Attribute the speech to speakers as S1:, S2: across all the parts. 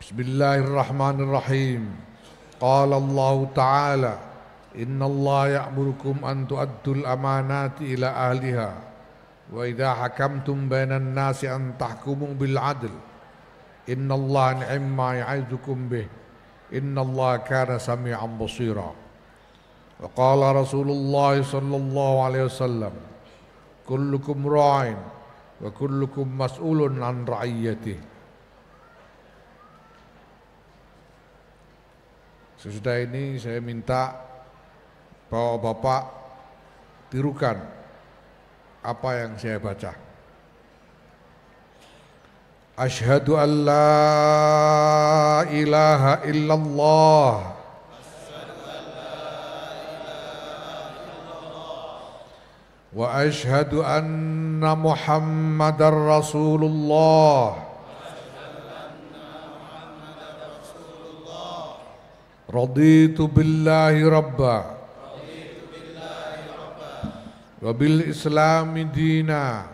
S1: Bismillahirrahmanirrahim. Qala Allah Ta'ala, Inna Allah ya'murukum an tu'addul amanati ila ahliha wa idha hakamtum bainan nasi an tahkumu bil adl. Inna Allah ni'ma ya'idukum bih. Inna Allah kana sami'an basira. Wa qala Rasulullah sallallahu alaihi wasallam, kullukum ra'in wa kullukum mas'ulun an ra'iyyatihi. Sesudah ini saya minta Bapak-bapak tirukan apa yang saya baca. Asyhadu an la ilaha illallah wa asyhadu anna Muhammadar Rasulullah. Raditu billahi rabba wa bil islami dina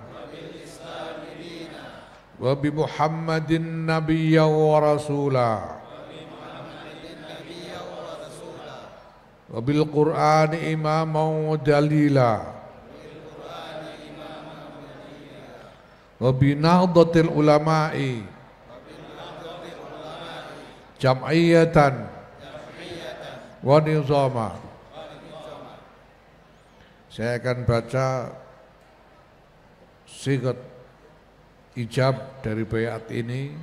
S1: wa bi Muhammadin nabiyya wa rasula wa bil Qur'ani imaman wa dalila wa bi nahdlatil ulama'i jam'iyatan wa nizama. Saya akan baca sigat ijab dari bayat ini,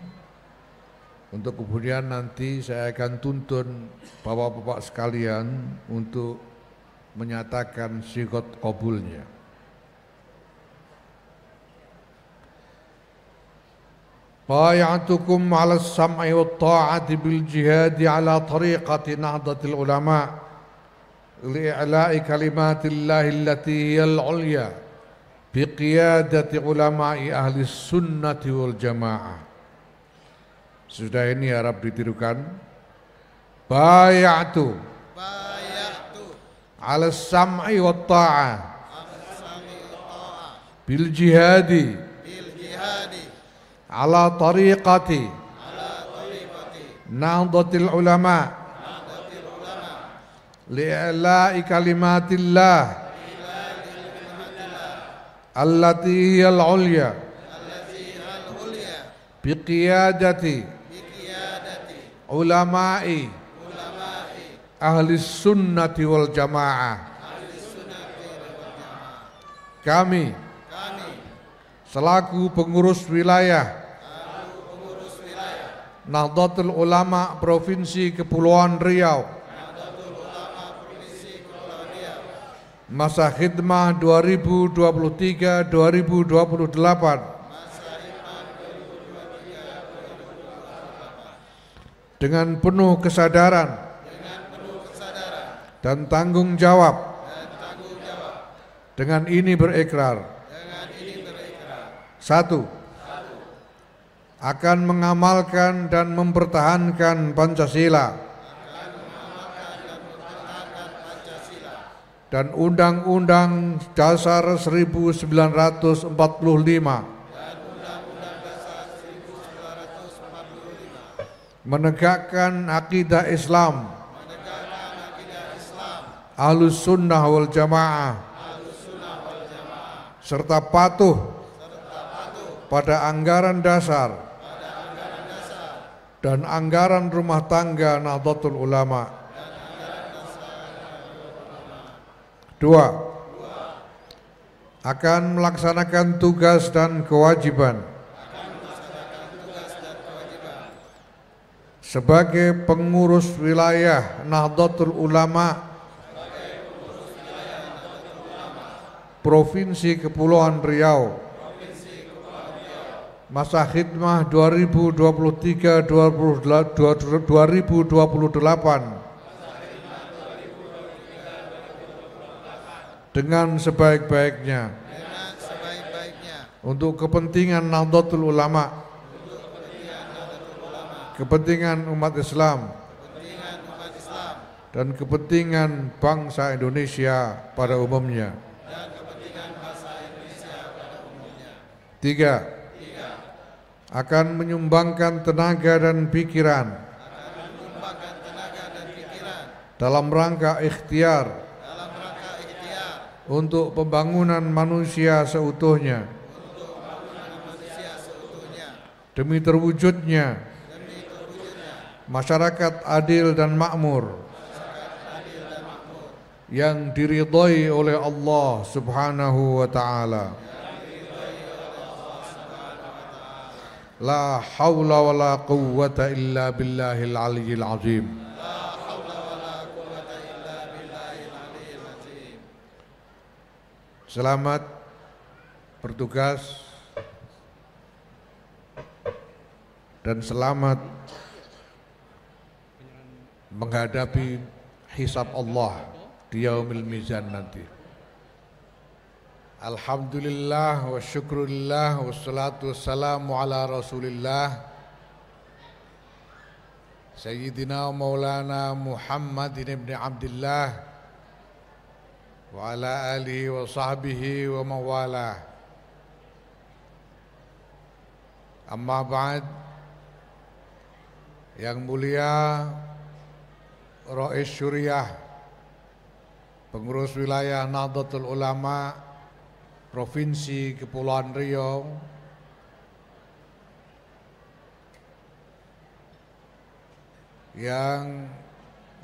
S1: untuk kemudian nanti saya akan tuntun bapak-bapak sekalian untuk menyatakan sigat qabulnya. Bay'atukum 'ala as-sam'i wat ta'ati bil jihadi 'ala tariqati nahdatil ulama' li'la'i kalimatillahi allati hiyal 'ulya biqiyadati ulama'i ahli sunnati wal jamaah. Sudah ini harap ditirukan. Bay'atu 'ala as-sam'i wat ta'ah bil jihadi ala tariqati nahdatil ulama' li'la'i kalimatillah allati hiyal 'ulya biqiyadati ulama'i ahli sunnati wal jamaah. Kami selaku pengurus wilayah Nahdlatul Ulama Provinsi Kepulauan Riau, masa khidmah 2023-2028 dengan penuh kesadaran dan tanggung jawab, dengan ini berikrar. 1. Akan mengamalkan dan mempertahankan Pancasila dan Undang-Undang Dasar 1945, menegakkan akidah Islam, Ahlus Sunnah wal Jamaah, serta patuh pada anggaran dasar dan anggaran rumah tangga Nahdlatul Ulama. 2. Akan melaksanakan tugas dan kewajiban sebagai pengurus wilayah Nahdlatul Ulama Provinsi Kepulauan Riau, masa khidmah 2023-2028 dengan sebaik-baiknya untuk kepentingan Nahdlatul Ulama, kepentingan umat Islam, dan kepentingan bangsa Indonesia pada umumnya. 3. akan menyumbangkan tenaga dan pikiran dalam rangka ikhtiar untuk pembangunan manusia seutuhnya, demi terwujudnya masyarakat adil dan makmur yang diridhai oleh Allah Subhanahu wa ta'ala. La haula wa la quwwata illa billahil aliyyil azim. Selamat bertugas dan selamat menghadapi hisab Allah di yaumil mizan nanti. Alhamdulillah wa syukrulillah wassalatu wassalamu ala rasulillah Sayyidina wa maulana Muhammadin ibn Abdillah wa ala alihi wa sahbihi wa mawalah. Amma ba'd. Yang mulia Rais Syuriah, pengurus wilayah Nahdlatul Ulama Provinsi Kepulauan Riau, yang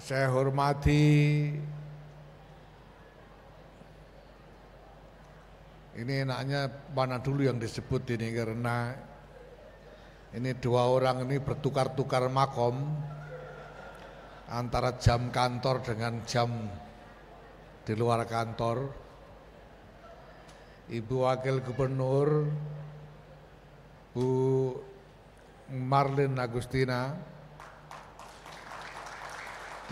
S1: saya hormati, ini enaknya mana dulu yang disebut ini karena ini dua orang ini bertukar-tukar makom antara jam kantor dengan jam di luar kantor. Ibu Wakil Gubernur Bu Marlin Agustina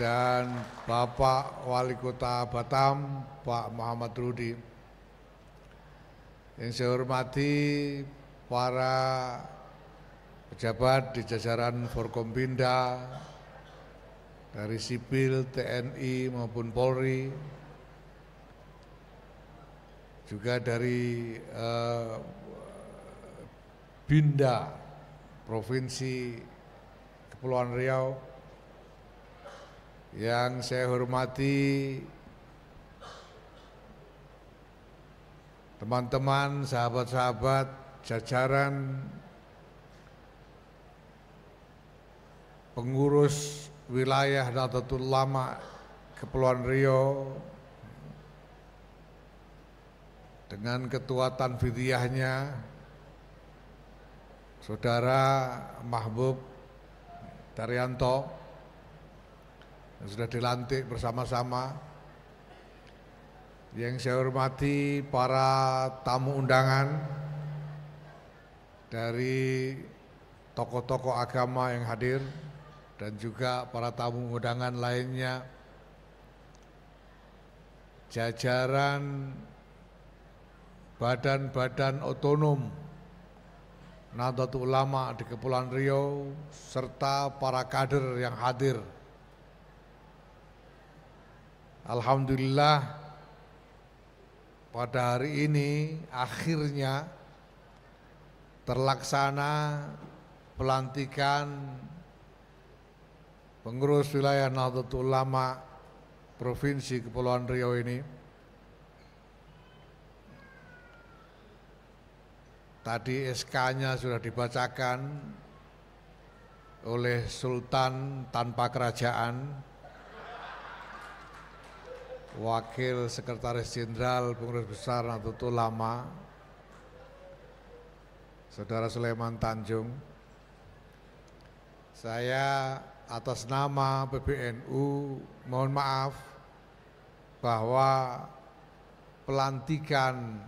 S1: dan Bapak Wali Kota Batam Pak Muhammad Rudi. Yang saya hormati para pejabat di jajaran Forkompinda dari sipil, TNI maupun Polri, juga dari Binda Provinsi Kepulauan Riau. Yang saya hormati teman-teman, sahabat-sahabat jajaran pengurus wilayah Nahdlatul Ulama Kepulauan Riau dengan ketua tanfidiyahnya Saudara Mahbub Daryanto yang sudah dilantik bersama-sama. Yang saya hormati para tamu undangan dari tokoh-tokoh agama yang hadir dan juga para tamu undangan lainnya, jajaran badan-badan otonom Nahdlatul Ulama di Kepulauan Riau, serta para kader yang hadir. Alhamdulillah pada hari ini akhirnya terlaksana pelantikan pengurus wilayah Nahdlatul Ulama Provinsi Kepulauan Riau ini. Tadi SK-nya sudah dibacakan oleh Sultan tanpa kerajaan, Wakil Sekretaris Jenderal Pengurus Besar Nahdlatul Ulama, Saudara Sulaiman Tanjung. Saya atas nama PBNU mohon maaf bahwa pelantikan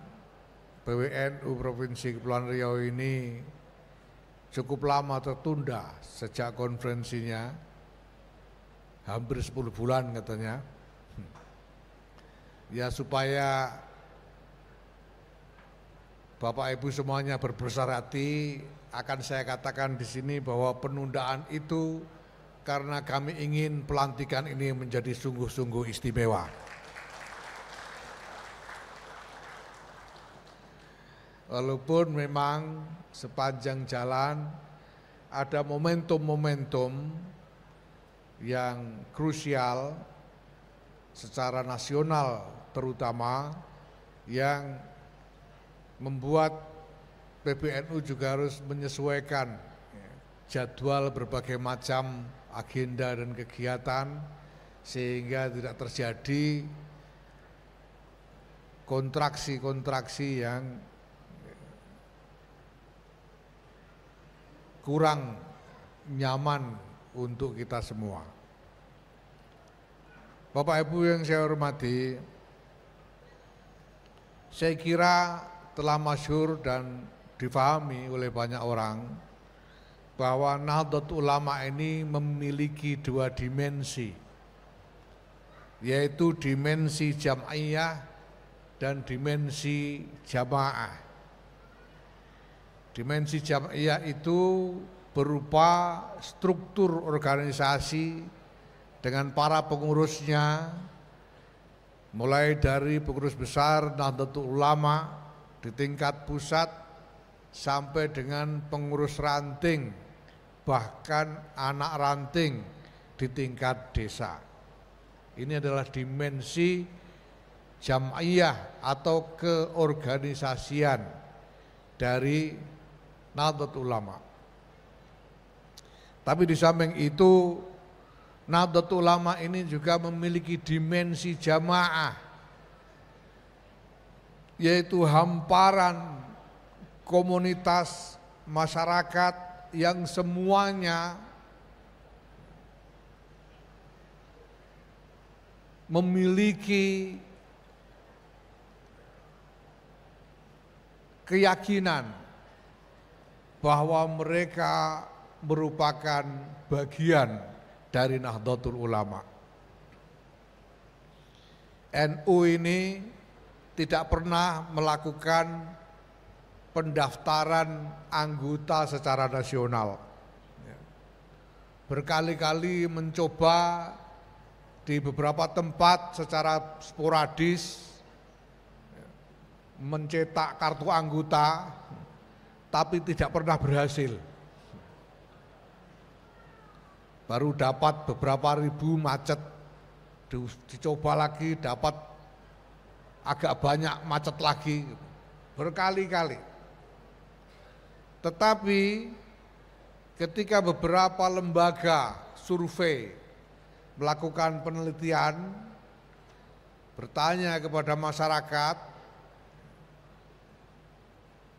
S1: PWNU Provinsi Kepulauan Riau ini cukup lama tertunda sejak konferensinya, hampir 10 bulan katanya. Ya supaya Bapak Ibu semuanya berbesar hati, akan saya katakan di sini bahwa penundaan itu karena kami ingin pelantikan ini menjadi sungguh-sungguh istimewa. Walaupun memang sepanjang jalan ada momentum-momentum yang krusial secara nasional terutama yang membuat PBNU juga harus menyesuaikan jadwal berbagai macam agenda dan kegiatan sehingga tidak terjadi kontraksi-kontraksi yang kurang nyaman untuk kita semua. Bapak Ibu yang saya hormati, saya kira telah masyhur dan difahami oleh banyak orang bahwa Nahdlatul Ulama ini memiliki dua dimensi, yaitu dimensi jam'iyah dan dimensi jamaah. Dimensi jam'iyah itu berupa struktur organisasi dengan para pengurusnya, mulai dari pengurus besar Nahdlatul Ulama di tingkat pusat sampai dengan pengurus ranting, bahkan anak ranting di tingkat desa. Ini adalah dimensi jam'iyah atau keorganisasian dari Nahdlatul Ulama. Tapi di samping itu Nahdlatul Ulama ini juga memiliki dimensi jamaah, yaitu hamparan komunitas masyarakat yang semuanya memiliki keyakinan bahwa mereka merupakan bagian dari Nahdlatul Ulama. NU ini tidak pernah melakukan pendaftaran anggota secara nasional. Berkali-kali mencoba di beberapa tempat secara sporadis mencetak kartu anggota, tapi tidak pernah berhasil. Baru dapat beberapa ribu, macet, dicoba lagi dapat agak banyak, macet lagi, berkali-kali. Tetapi ketika beberapa lembaga survei melakukan penelitian, bertanya kepada masyarakat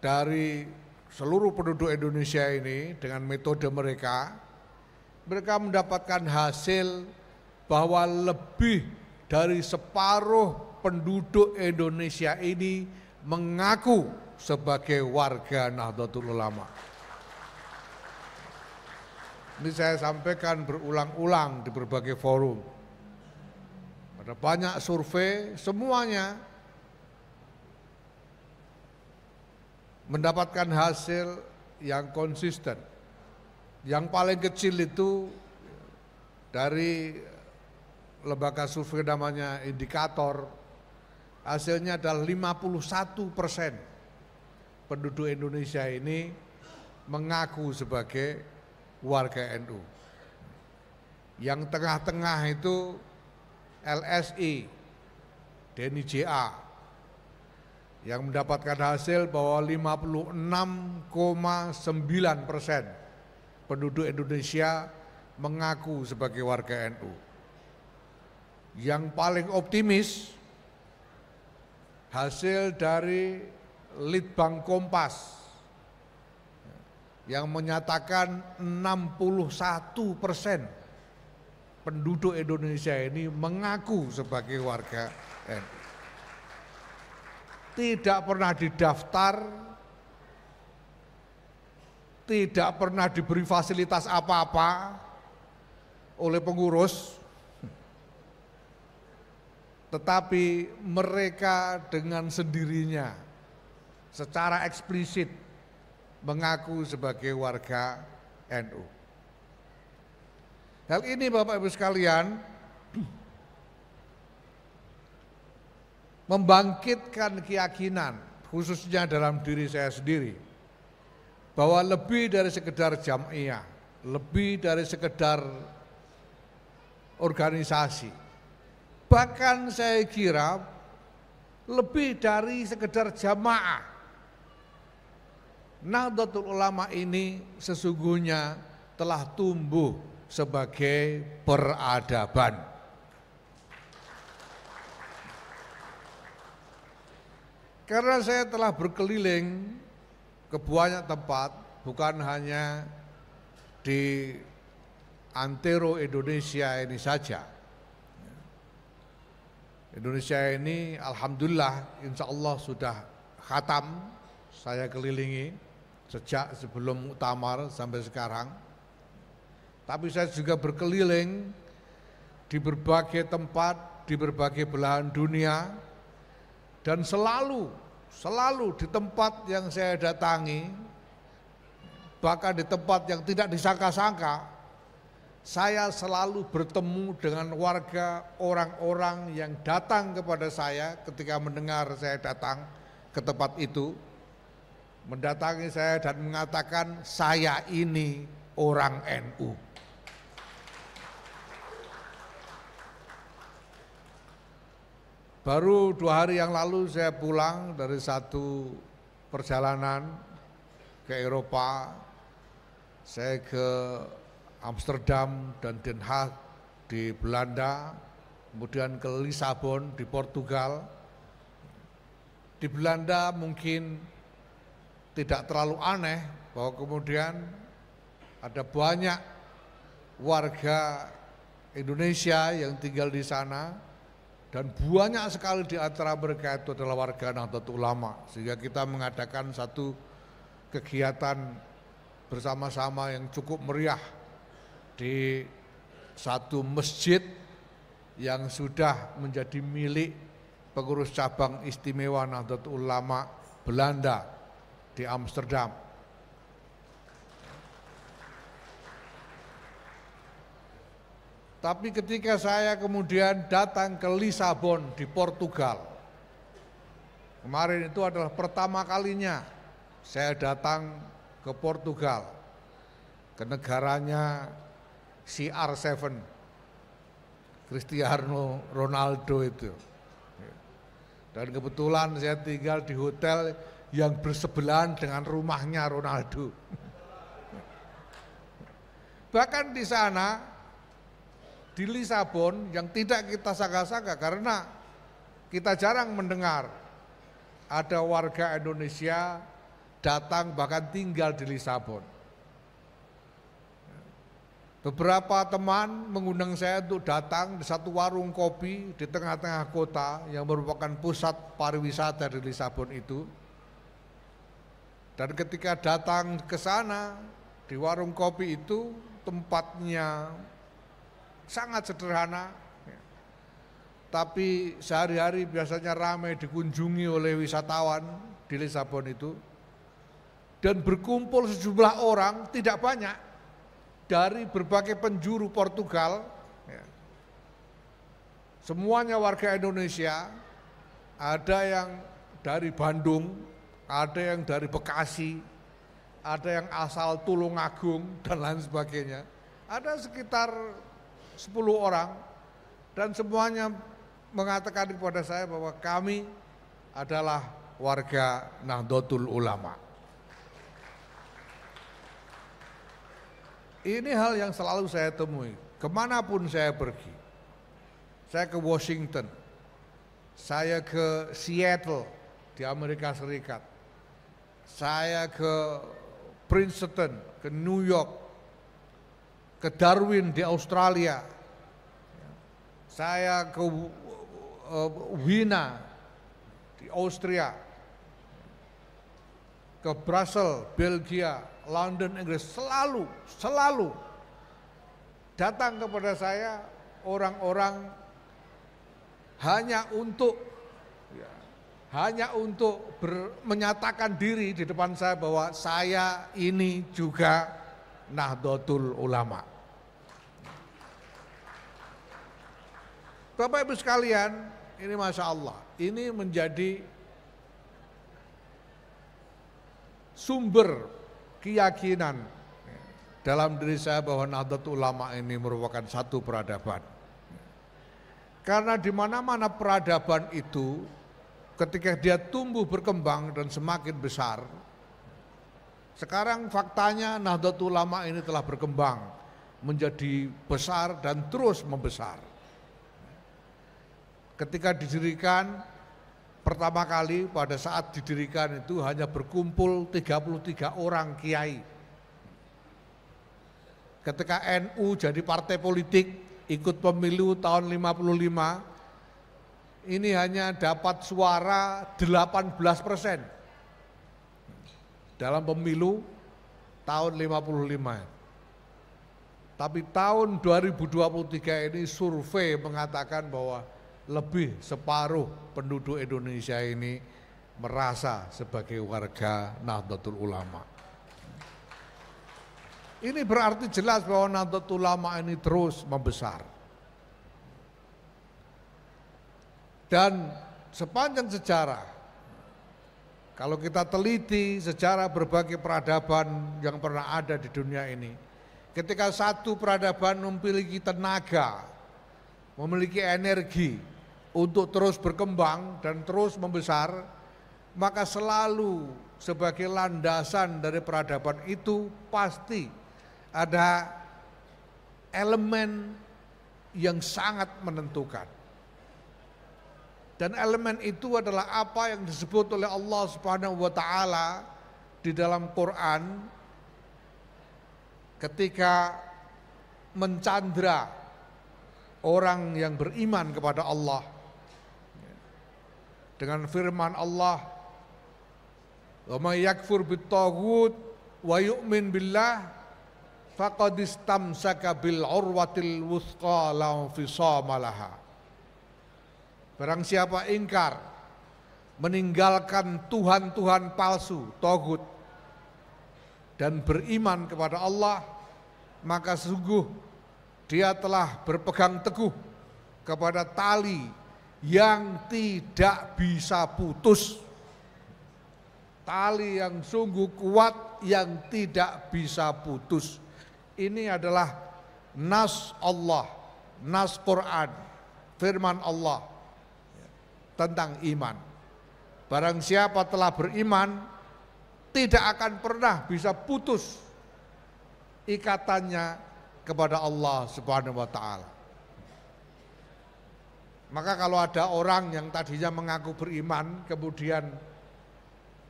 S1: dari seluruh penduduk Indonesia ini dengan metode mereka mendapatkan hasil bahwa lebih dari separuh penduduk Indonesia ini mengaku sebagai warga Nahdlatul Ulama. Ini saya sampaikan berulang-ulang di berbagai forum. Ada banyak survei, semuanya mendapatkan hasil yang konsisten. Yang paling kecil itu dari lembaga survei namanya Indikator, hasilnya adalah 51% penduduk Indonesia ini mengaku sebagai warga NU. Yang tengah-tengah itu LSI, Denny JA, yang mendapatkan hasil bahwa 56,9% penduduk Indonesia mengaku sebagai warga NU. Yang paling optimis hasil dari Litbang Kompas yang menyatakan 61% penduduk Indonesia ini mengaku sebagai warga NU. Tidak pernah didaftar, tidak pernah diberi fasilitas apa-apa oleh pengurus, tetapi mereka dengan sendirinya secara eksplisit mengaku sebagai warga NU. Hal ini Bapak Ibu sekalian membangkitkan keyakinan khususnya dalam diri saya sendiri, bahwa lebih dari sekedar jam'iyah, lebih dari sekedar organisasi, bahkan saya kira lebih dari sekedar jamaah, Nahdlatul Ulama ini sesungguhnya telah tumbuh sebagai peradaban. Karena saya telah berkeliling ke banyak tempat, bukan hanya di antero Indonesia ini saja. Indonesia ini alhamdulillah insya Allah sudah khatam, saya kelilingi sejak sebelum muktamar sampai sekarang. Tapi saya juga berkeliling di berbagai tempat, di berbagai belahan dunia, dan selalu di tempat yang saya datangi, bahkan di tempat yang tidak disangka-sangka, saya selalu bertemu dengan warga, orang-orang yang datang kepada saya ketika mendengar saya datang ke tempat itu, mendatangi saya dan mengatakan, saya ini orang NU. Baru 2 hari yang lalu saya pulang dari satu perjalanan ke Eropa. Saya ke Amsterdam dan Den Haag di Belanda, kemudian ke Lisabon di Portugal. Di Belanda mungkin tidak terlalu aneh bahwa kemudian ada banyak warga Indonesia yang tinggal di sana, dan banyak sekali di antara mereka itu adalah warga Nahdlatul Ulama, sehingga kita mengadakan satu kegiatan bersama-sama yang cukup meriah di satu masjid yang sudah menjadi milik pengurus cabang istimewa Nahdlatul Ulama Belanda di Amsterdam. Tapi ketika saya kemudian datang ke Lisabon di Portugal, kemarin itu adalah pertama kalinya saya datang ke Portugal, ke negaranya CR7, Cristiano Ronaldo itu. Dan kebetulan saya tinggal di hotel yang bersebelahan dengan rumahnya Ronaldo. Bahkan di sana, di Lisabon, yang tidak kita sangka-sangka, karena kita jarang mendengar ada warga Indonesia datang bahkan tinggal di Lisabon. Beberapa teman mengundang saya untuk datang di satu warung kopi di tengah-tengah kota yang merupakan pusat pariwisata di Lisabon itu. Dan ketika datang ke sana, di warung kopi itu tempatnya sangat sederhana, tapi sehari-hari biasanya ramai dikunjungi oleh wisatawan di Lisabon itu, dan berkumpul sejumlah orang tidak banyak dari berbagai penjuru Portugal, semuanya warga Indonesia, ada yang dari Bandung, ada yang dari Bekasi, ada yang asal Tulungagung dan lain sebagainya, ada sekitar 10 orang, dan semuanya mengatakan kepada saya bahwa kami adalah warga Nahdlatul Ulama. Ini hal yang selalu saya temui, kemanapun saya pergi. Saya ke Washington, saya ke Seattle di Amerika Serikat, saya ke Princeton, ke New York, ke Darwin di Australia, saya ke Wina di Austria, ke Brussels, Belgia, London, Inggris, selalu datang kepada saya orang-orang hanya untuk menyatakan diri di depan saya bahwa saya ini juga Nahdlatul Ulama. Bapak Ibu sekalian, ini Masya Allah, ini menjadi sumber keyakinan dalam diri saya bahwa Nahdlatul Ulama ini merupakan satu peradaban. Karena di mana-mana peradaban itu ketika dia tumbuh berkembang dan semakin besar, sekarang faktanya Nahdlatul Ulama ini telah berkembang menjadi besar dan terus membesar. Ketika didirikan pertama kali, pada saat didirikan itu hanya berkumpul 33 orang kiai. Ketika NU jadi partai politik, ikut pemilu tahun 55, ini hanya dapat suara 18% dalam pemilu tahun 55. Tapi tahun 2023 ini survei mengatakan bahwa lebih separuh penduduk Indonesia ini merasa sebagai warga Nahdlatul Ulama. Ini berarti jelas bahwa Nahdlatul Ulama ini terus membesar. Dan sepanjang sejarah, kalau kita teliti sejarah berbagai peradaban yang pernah ada di dunia ini, ketika satu peradaban memiliki tenaga, memiliki energi untuk terus berkembang dan terus membesar, maka selalu sebagai landasan dari peradaban itu pasti ada elemen yang sangat menentukan. Dan elemen itu adalah apa yang disebut oleh Allah Subhanahu wa taala di dalam Quran ketika mencandra orang yang beriman kepada Allah dengan firman Allah, "Wa may yakfur bit-taghut wa yu'min billah faqad istamsaka bil urwatil wuthqa la infisama laha." Barang siapa ingkar, meninggalkan tuhan-tuhan palsu, taghut, dan beriman kepada Allah, maka sungguh dia telah berpegang teguh kepada tali yang tidak bisa putus. Tali yang sungguh kuat yang tidak bisa putus. Ini adalah nas Allah, nas Quran, firman Allah tentang iman. Barang siapa telah beriman, tidak akan pernah bisa putus ikatannya kepada Allah Subhanahu wa taala. Maka kalau ada orang yang tadinya mengaku beriman kemudian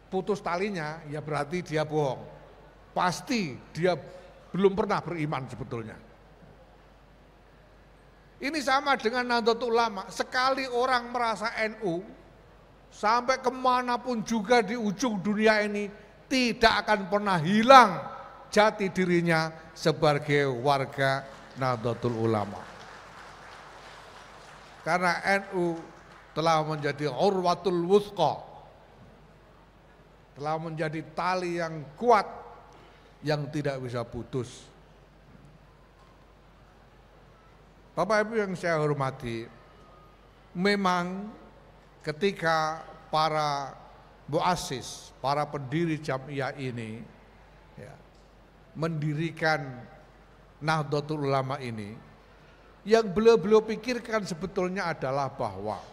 S1: putus talinya, ya berarti dia bohong. Pasti dia belum pernah beriman sebetulnya. Ini sama dengan Nahdlatul Ulama. Sekali orang merasa NU, sampai kemanapun juga di ujung dunia ini tidak akan pernah hilang jati dirinya sebagai warga Nahdlatul Ulama. Karena NU telah menjadi urwatul wuthqa, telah menjadi tali yang kuat yang tidak bisa putus. Bapak Ibu yang saya hormati, memang ketika para muassis, para pendiri Jamiah ini mendirikan Nahdlatul Ulama ini, yang beliau pikirkan sebetulnya adalah bahwa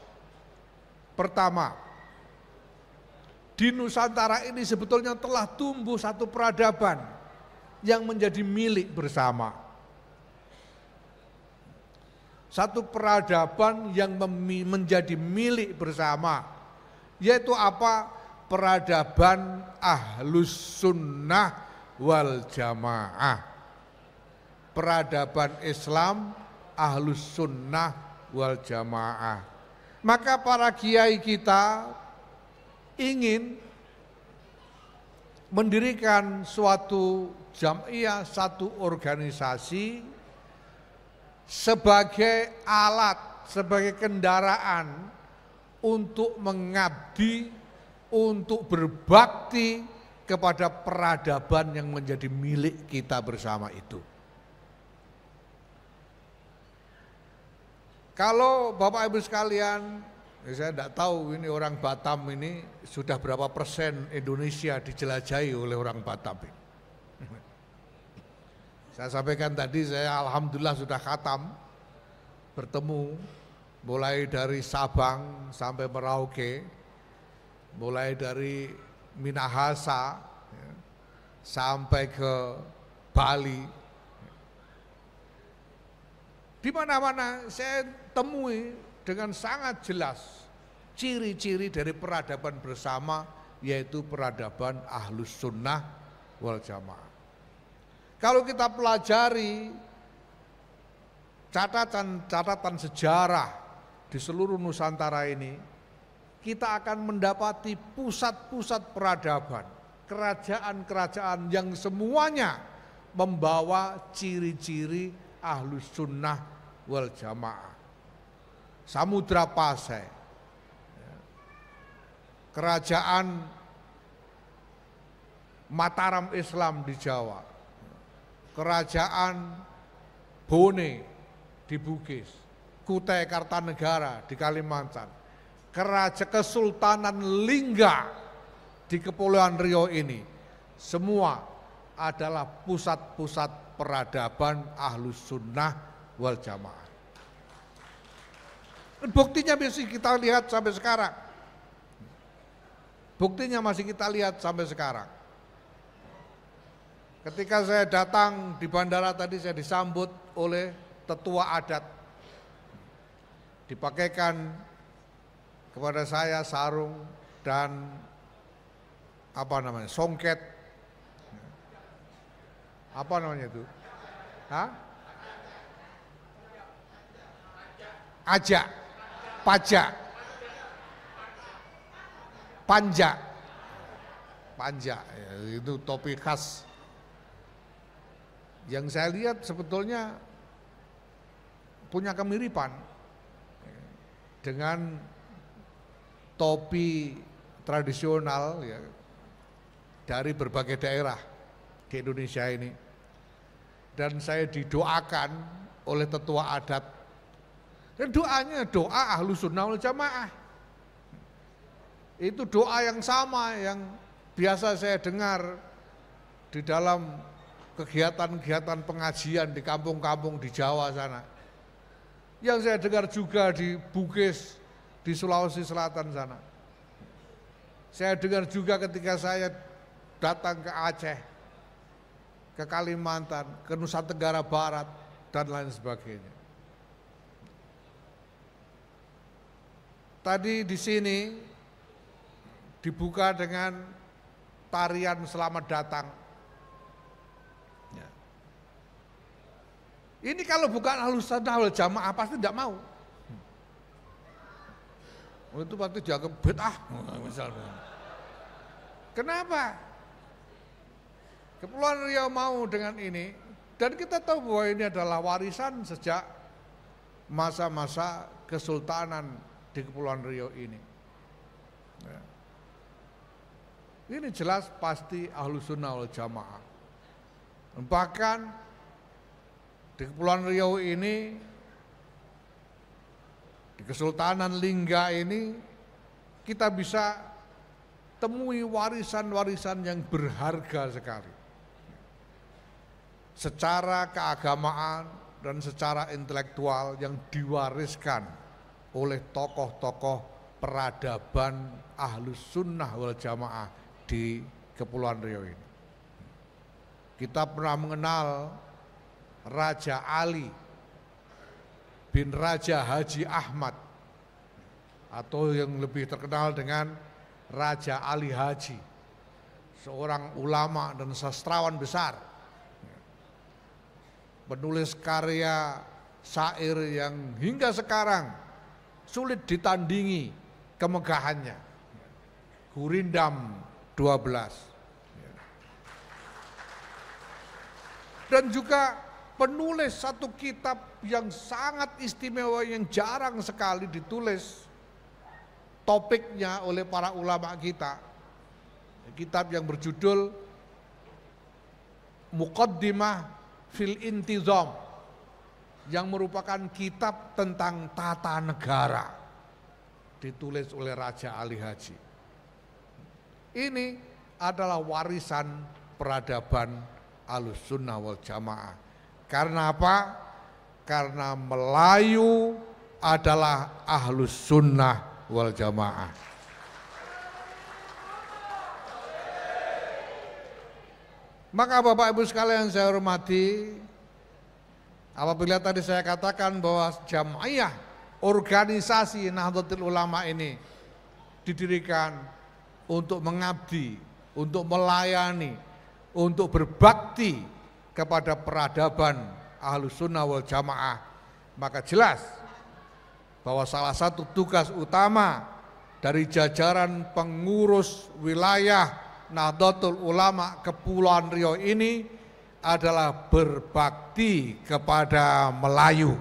S1: pertama, di Nusantara ini sebetulnya telah tumbuh satu peradaban yang menjadi milik bersama. Satu peradaban yang menjadi milik bersama, yaitu apa? Peradaban Ahlus Sunnah wal Jamaah. Peradaban Islam Ahlus Sunnah wal Jamaah. Maka para kiai kita ingin mendirikan suatu jamiah, satu organisasi sebagai alat, sebagai kendaraan untuk mengabdi, untuk berbakti kepada peradaban yang menjadi milik kita bersama itu. Kalau Bapak Ibu sekalian Saya tidak tahu ini orang Batam ini sudah berapa persen Indonesia dijelajahi oleh orang Batam. Saya sampaikan tadi, saya alhamdulillah sudah khatam, bertemu mulai dari Sabang sampai Merauke, mulai dari Minahasa sampai ke Bali. Di mana-mana saya temui dengan sangat jelas ciri-ciri dari peradaban bersama, yaitu peradaban Ahlus Sunnah wal Jamaah. Kalau kita pelajari catatan sejarah di seluruh Nusantara ini, kita akan mendapati pusat-pusat peradaban, kerajaan-kerajaan yang semuanya membawa ciri-ciri Ahlus Sunnah wal Jamaah. Samudra Pasai, kerajaan Mataram Islam di Jawa, kerajaan Bone di Bugis, Kutai Kartanegara di Kalimantan, kerajaan Kesultanan Lingga di Kepulauan Riau ini, semua adalah pusat-pusat peradaban Ahlus Sunnah wal Jamaah. Buktinya masih kita lihat sampai sekarang. Buktinya masih kita lihat sampai sekarang. Ketika saya datang di bandara tadi, saya disambut oleh tetua adat. Dipakaikan kepada saya sarung dan songket. Apa namanya itu? Hah? Ajak, pajak, panja, ya, itu topi khas. Yang saya lihat sebetulnya punya kemiripan dengan topi tradisional ya, dari berbagai daerah di Indonesia ini. Dan saya didoakan oleh tetua adat. Dan doanya doa Ahlus Sunnah wal Jamaah. Itu doa yang sama yang biasa saya dengar di dalam kegiatan-kegiatan pengajian di kampung-kampung di Jawa sana. Yang saya dengar juga di Bugis, di Sulawesi Selatan sana. Saya dengar juga ketika saya datang ke Aceh, ke Kalimantan, ke Nusa Tenggara Barat, dan lain sebagainya. Tadi di sini dibuka dengan tarian selamat datang. Ya. Ini kalau bukan Ahlus Sunnah wal Jamaah pasti tidak mau. Itu pasti dianggap bid'ah misalnya. Kenapa? Kepulauan Riau mau dengan ini, dan kita tahu bahwa ini adalah warisan sejak masa-masa kesultanan di Kepulauan Riau ini. Ya. Ini jelas pasti Ahlus Sunnah wal Jamaah. Bahkan di Kepulauan Riau ini, di Kesultanan Lingga ini, kita bisa temui warisan-warisan yang berharga sekali. Secara keagamaan dan secara intelektual yang diwariskan oleh tokoh-tokoh peradaban Ahlus Sunnah wal Jamaah di Kepulauan Riau ini. Kita pernah mengenal Raja Ali bin Raja Haji Ahmad, atau yang lebih terkenal dengan Raja Ali Haji, seorang ulama dan sastrawan besar, penulis karya syair yang hingga sekarang sulit ditandingi kemegahannya. Gurindam 12. Dan juga penulis satu kitab yang sangat istimewa yang jarang sekali ditulis topiknya oleh para ulama kita. Kitab yang berjudul Muqaddimah fil Intizam, yang merupakan kitab tentang tata negara. ditulis oleh Raja Ali Haji. Ini adalah warisan peradaban Ahlussunnah wal Jamaah. Karena apa? Karena Melayu adalah Ahlussunnah wal Jamaah. Maka Bapak Ibu sekalian saya hormati, apabila tadi saya katakan bahwa Jam'iyah organisasi Nahdlatul Ulama ini didirikan untuk mengabdi, untuk melayani, untuk berbakti kepada peradaban Ahlussunnah wal Jamaah, maka jelas bahwa salah satu tugas utama dari jajaran pengurus wilayah Nahdlatul Ulama Kepulauan Riau ini adalah berbakti kepada Melayu.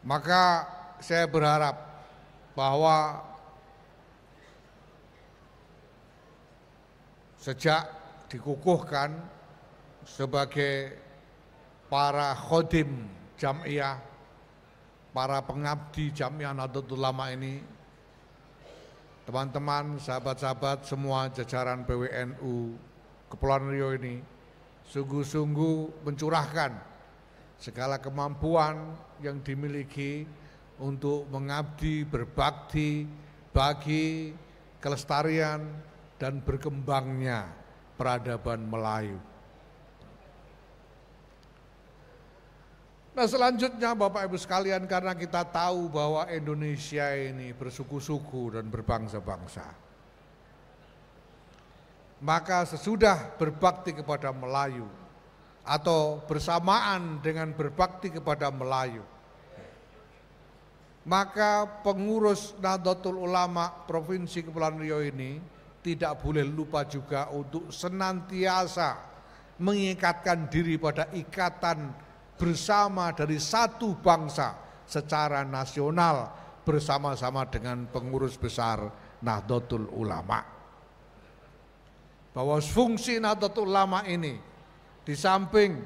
S1: Maka saya berharap bahwa sejak dikukuhkan sebagai para khodim Jam'iyah, para pengabdi Jam'iyah Nahdlatul Ulama ini, teman-teman, sahabat-sahabat semua jajaran PWNU Kepulauan Riau ini sungguh-sungguh mencurahkan segala kemampuan yang dimiliki untuk mengabdi, berbakti bagi kelestarian dan berkembangnya peradaban Melayu. Nah, selanjutnya Bapak Ibu sekalian, karena kita tahu bahwa Indonesia ini bersuku-suku dan berbangsa-bangsa, maka sesudah berbakti kepada Melayu atau bersamaan dengan berbakti kepada Melayu, maka pengurus Nahdlatul Ulama Provinsi Kepulauan Riau ini tidak boleh lupa juga untuk senantiasa mengikatkan diri pada ikatan bersama dari satu bangsa secara nasional bersama-sama dengan pengurus besar Nahdlatul Ulama. Bahwa fungsi Nahdlatul Ulama ini di samping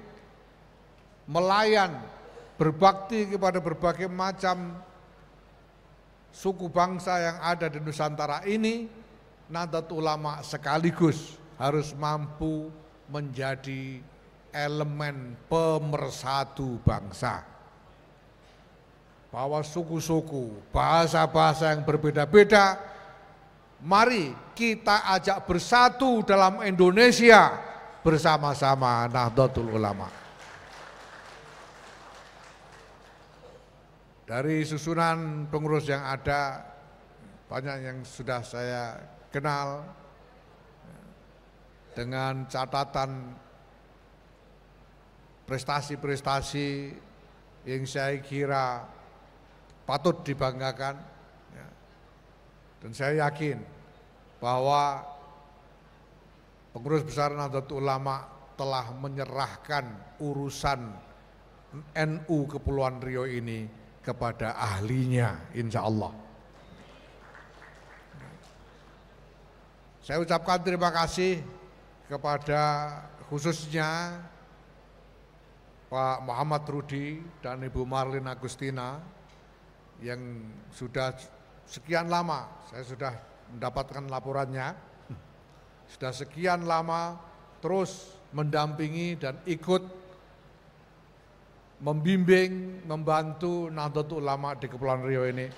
S1: melayan, berbakti kepada berbagai macam suku bangsa yang ada di Nusantara ini, Nahdlatul Ulama sekaligus harus mampu menjadi elemen pemersatu bangsa. Bahwa suku-suku, bahasa-bahasa yang berbeda-beda, mari kita ajak bersatu dalam Indonesia bersama-sama Nahdlatul Ulama. Dari susunan pengurus yang ada, banyak yang sudah saya kenal, dengan catatan prestasi-prestasi yang saya kira patut dibanggakan, dan saya yakin bahwa pengurus besar Nahdlatul Ulama telah menyerahkan urusan NU Kepulauan Riau ini kepada ahlinya, insya Allah. Saya ucapkan terima kasih kepada khususnya Pak Muhammad Rudi dan Ibu Marlin Agustina yang sudah sekian lama, saya sudah mendapatkan laporannya, sudah sekian lama terus mendampingi dan ikut membimbing, membantu Nahdlatul Ulama di Kepulauan Riau ini.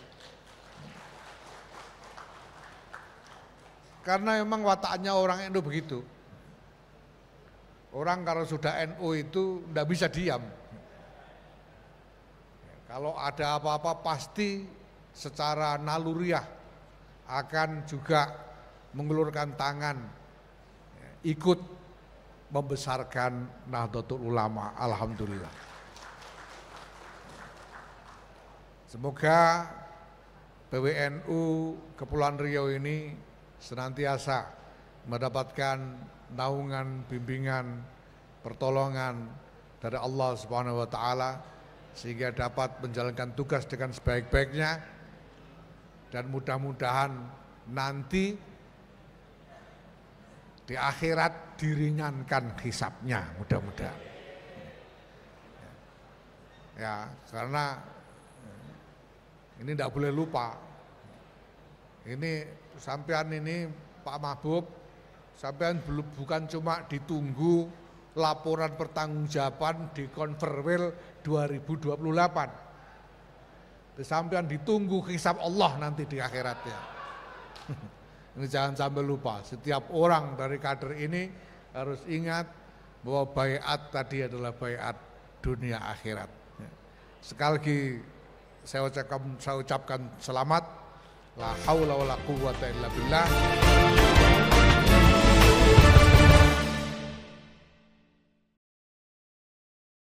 S1: Karena memang wataknya orang NU begitu. Orang kalau sudah NU itu tidak bisa diam. Kalau ada apa-apa pasti secara naluriah akan juga mengulurkan tangan, ikut membesarkan Nahdlatul Ulama. Alhamdulillah. Semoga PWNU Kepulauan Riau ini senantiasa mendapatkan naungan, bimbingan, pertolongan dari Allah Subhanahu wa taala sehingga dapat menjalankan tugas dengan sebaik-baiknya, dan mudah-mudahan nanti di akhirat diringankan hisabnya, mudah-mudahan. Ya, karena ini tidak boleh lupa. Ini sampean ini Pak Mahbub, sampean bukan cuma ditunggu laporan pertanggungjawaban di Konferwil 2028. Sampean ditunggu hisab Allah nanti di akhiratnya. Ini jangan sampai lupa. Setiap orang dari kader ini harus ingat bahwa baiat tadi adalah baiat dunia akhirat. Sekali lagi saya ucapkan selamat. La haula wala quwwata illa billah.